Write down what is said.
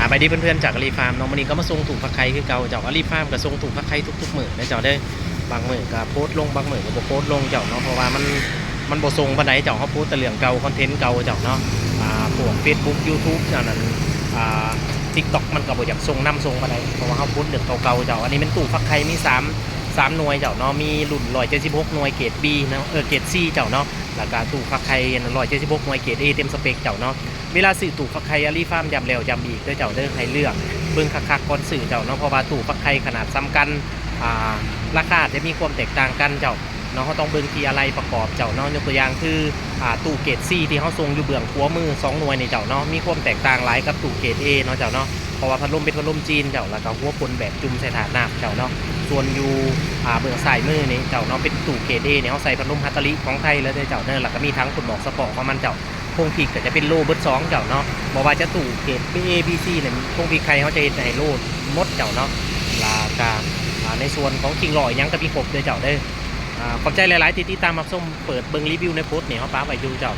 ไปดีเพื่อนๆจากอาลีฟาร์มน้องมันนี้ก็มาส่งถูกผักไข่คือเก่าเจ้าอาลีฟาร์มก็ส่งถูกผักไข่ทุกๆมื้อนะเจ้าได้บางมื้อก็โพสต์ลงบางมื้อก็บ่โพสต์ลงเจ้าเนาะเพราะว่ามันบ่ส่งปานใดเจ้าเขาโพสต์แต่เรื่องเก่าคอนเทนต์เก่าเจ้าเนาะพวก Facebook YouTube เจ้านั้นTikTok มันก็บ่อยากส่งนำส่งปานใดเพราะว่าเขาโพสต์เรื่องเก่าๆเจ้าอันนี้เป็นตู้ผักไข่มี3หน่วยเจ้าเนาะมีรุ่น176หน่วยเกรด B นะเกรด C เจ้าเนาะแล้วก็ตู้ผักไข่176หน่วยเกรด A เต็มสเปคเจ้าเนาะเวลาซื้อตู้ฟักไข่อาลีฟาร์มยำแล้วยำอีกด้วยเจ้าเด้อให้เลือกเบิ่งคักๆก่อนซื้อเจ้าเนาะเพราะว่าตู้ฟักไข่ขนาดซ้ำกันราคาจะมีความแตกต่างกันเจ้าเนาะเขาต้องเบิ่งที่อะไรประกอบเจ้าเนาะยกตัวอย่างคือตู้เกรด C ที่เขาส่งอยู่เบื้องขวามือ2หน่วยนี่เจ้าเนาะมีความแตกต่างหลายกับตู้เกรด A เนาะเจ้าเนาะเพราะว่าพัดลมเป็นพัดลมจีนเจ้าแล้วก็หัวปนแบบจุ่มใส่ถาดน้ำเจ้าเนาะส่วนอยู่เบื้องซ้ายมือนี่เจ้าเนาะเป็นตู้เกรด A เนี่ยเขาใส่พัดลมฮัตตาริของไทยแล้วเจ้าเนาะแล้วก็มีทั้งคนบอกสปอร์ตของมันเจ้าพงพีกก็จะเป็นโลเบิร์ดสองเจ้าเนาะบอกว่าจะตู่เกรด A B C เนี่ยพงพีกใครเขาจะเห็นในโลมดเจ้าเนาะลากาในส่วนของคิงลอยยังกับพี่กบเจ้าได้ขอบใจหลายๆที่ติดตามมาส้มเปิดเบิ้งรีวิวในโพสต์เนี่ยเขาป้าไปดูเจ้า